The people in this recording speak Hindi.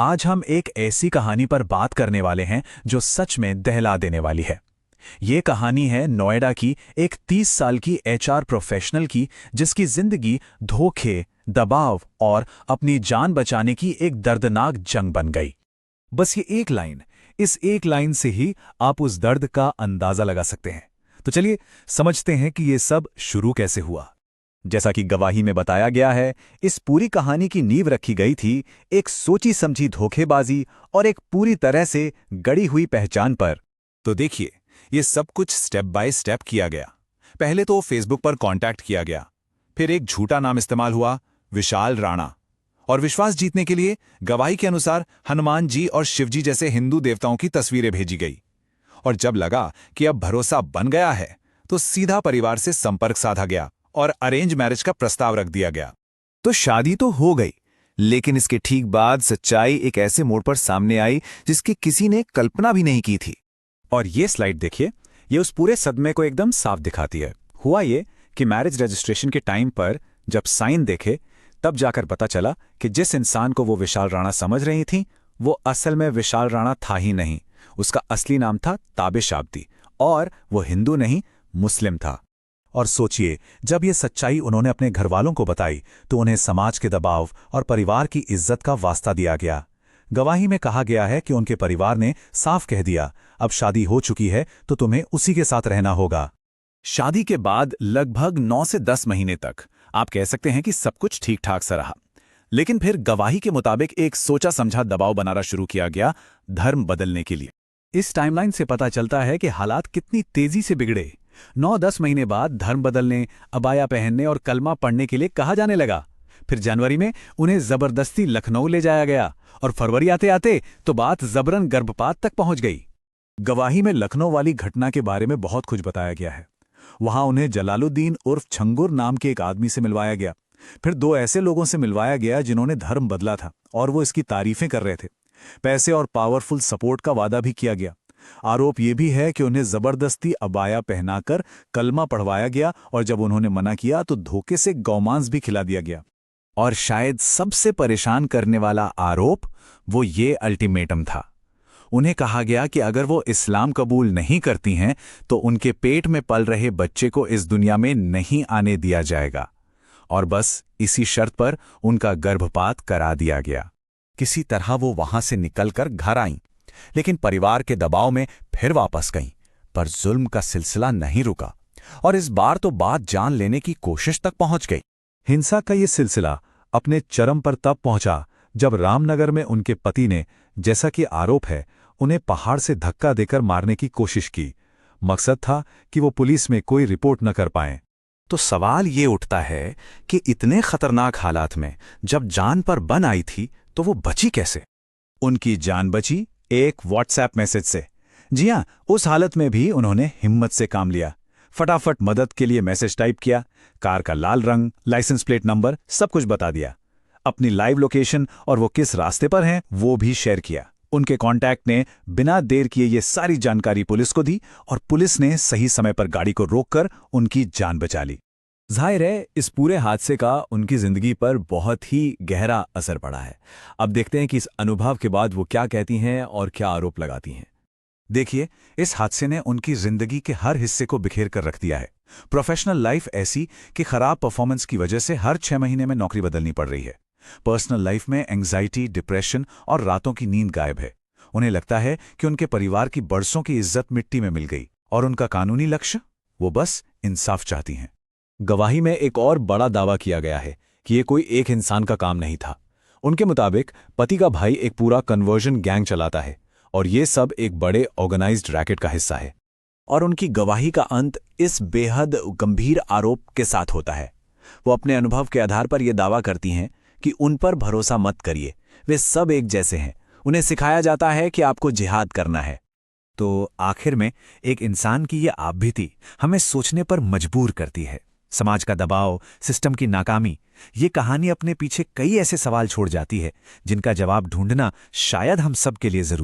आज हम एक ऐसी कहानी पर बात करने वाले हैं जो सच में दहला देने वाली है। ये कहानी है नोएडा की एक 30 साल की एचआर प्रोफेशनल की, जिसकी जिंदगी धोखे, दबाव और अपनी जान बचाने की एक दर्दनाक जंग बन गई। बस ये एक लाइन, इस एक लाइन से ही आप उस दर्द का अंदाजा लगा सकते हैं। तो चलिए समझते हैं कि ये सब शुरू कैसे हुआ। जैसा कि गवाही में बताया गया है, इस पूरी कहानी की नींव रखी गई थी एक सोची समझी धोखेबाजी और एक पूरी तरह से गढ़ी हुई पहचान पर। तो देखिए, ये सब कुछ स्टेप बाय स्टेप किया गया। पहले तो फेसबुक पर कांटेक्ट किया गया, फिर एक झूठा नाम इस्तेमाल हुआ, विशाल राणा, और विश्वास जीतने के लिए गवाही के अनुसार हनुमान जी और शिवजी जैसे हिंदू देवताओं की तस्वीरें भेजी गई। और जब लगा कि अब भरोसा बन गया है, तो सीधा परिवार से संपर्क साधा गया और अरेंज मैरिज का प्रस्ताव रख दिया गया। तो शादी तो हो गई, लेकिन इसके ठीक बाद सच्चाई एक ऐसे मोड़ पर सामने आई जिसकी किसी ने कल्पना भी नहीं की थी। और ये स्लाइड देखिए, ये उस पूरे सदमे को एकदम साफ दिखाती है। हुआ ये कि मैरिज रजिस्ट्रेशन के टाइम पर जब साइन देखे, तब जाकर पता चला कि जिस इंसान को वो विशाल राणा समझ रही थी, वो असल में विशाल राणा था ही नहीं। उसका असली नाम था ताबिश आब्दी, और वो हिंदू नहीं, मुस्लिम था। और सोचिए, जब ये सच्चाई उन्होंने अपने घरवालों को बताई, तो उन्हें समाज के दबाव और परिवार की इज्जत का वास्ता दिया गया। गवाही में कहा गया है कि उनके परिवार ने साफ कह दिया, अब शादी हो चुकी है तो तुम्हें उसी के साथ रहना होगा। शादी के बाद लगभग 9 से 10 महीने तक आप कह सकते हैं कि सब कुछ ठीक ठाक सा रहा। लेकिन फिर गवाही के मुताबिक एक सोचा समझा दबाव बनाना शुरू किया गया, धर्म बदलने के लिए। इस टाइमलाइन से पता चलता है कि हालात कितनी तेजी से बिगड़े। 9-10 महीने बाद धर्म बदलने, अबाया पहनने और कलमा पढ़ने के लिए कहा जाने लगा। फिर जनवरी में उन्हें जबरदस्ती लखनऊ ले जाया गया, और फरवरी आते आते तो बात जबरन गर्भपात तक पहुंच गई। गवाही में लखनऊ वाली घटना के बारे में बहुत कुछ बताया गया है। वहां उन्हें जलालुद्दीन उर्फ छंगुर नाम के एक आदमी से मिलवाया गया। फिर 2 ऐसे लोगों से मिलवाया गया जिन्होंने धर्म बदला था, और वो इसकी तारीफें कर रहे थे। पैसे और पावरफुल सपोर्ट का वादा भी किया गया। आरोप यह भी है कि उन्हें जबरदस्ती अबाया पहनाकर कलमा पढ़वाया गया, और जब उन्होंने मना किया तो धोखे से गौमांस भी खिला दिया गया। और शायद सबसे परेशान करने वाला आरोप वो ये अल्टीमेटम था। उन्हें कहा गया कि अगर वो इस्लाम कबूल नहीं करती हैं तो उनके पेट में पल रहे बच्चे को इस दुनिया में नहीं आने दिया जाएगा, और बस इसी शर्त पर उनका गर्भपात करा दिया गया। किसी तरह वो वहां से निकलकर घर आईं, लेकिन परिवार के दबाव में फिर वापस गईं। पर जुल्म का सिलसिला नहीं रुका, और इस बार तो बात जान लेने की कोशिश तक पहुंच गई। हिंसा का ये सिलसिला अपने चरम पर तब पहुंचा जब रामनगर में उनके पति ने, जैसा कि आरोप है, उन्हें पहाड़ से धक्का देकर मारने की कोशिश की। मकसद था कि वो पुलिस में कोई रिपोर्ट न कर पाएं। तो सवाल ये उठता है कि इतने खतरनाक हालात में जब जान पर बन आई थी, तो वो बची कैसे? उनकी जान बची एक व्हाट्सएप मैसेज से। जी हां, उस हालत में भी उन्होंने हिम्मत से काम लिया। फटाफट मदद के लिए मैसेज टाइप किया, कार का लाल रंग, लाइसेंस प्लेट नंबर, सब कुछ बता दिया। अपनी लाइव लोकेशन और वो किस रास्ते पर हैं वो भी शेयर किया। उनके कॉन्टैक्ट ने बिना देर किए ये सारी जानकारी पुलिस को दी, और पुलिस ने सही समय पर गाड़ी को रोककर उनकी जान बचा ली। जाहिर है, इस पूरे हादसे का उनकी जिंदगी पर बहुत ही गहरा असर पड़ा है। अब देखते हैं कि इस अनुभव के बाद वो क्या कहती हैं और क्या आरोप लगाती हैं। देखिए, इस हादसे ने उनकी जिंदगी के हर हिस्से को बिखेर कर रख दिया है। प्रोफेशनल लाइफ ऐसी कि खराब परफॉर्मेंस की वजह से हर 6 महीने में नौकरी बदलनी पड़ रही है। पर्सनल लाइफ में एंग्जाइटी, डिप्रेशन और रातों की नींद गायब है। उन्हें लगता है कि उनके परिवार की बरसों की इज्जत मिट्टी में मिल गई, और उनका कानूनी लक्ष्य, वो बस इंसाफ चाहती हैं। गवाही में एक और बड़ा दावा किया गया है कि ये कोई एक इंसान का काम नहीं था। उनके मुताबिक पति का भाई एक पूरा कन्वर्जन गैंग चलाता है, और ये सब एक बड़े ऑर्गेनाइज्ड रैकेट का हिस्सा है। और उनकी गवाही का अंत इस बेहद गंभीर आरोप के साथ होता है। वो अपने अनुभव के आधार पर यह दावा करती हैं कि उन पर भरोसा मत करिए, वे सब एक जैसे हैं। उन्हें सिखाया जाता है कि आपको जिहाद करना है। तो आखिर में एक इंसान की ये आपबीती हमें सोचने पर मजबूर करती है। समाज का दबाव, सिस्टम की नाकामी, ये कहानी अपने पीछे कई ऐसे सवाल छोड़ जाती है जिनका जवाब ढूंढना शायद हम सब के लिए जरूरी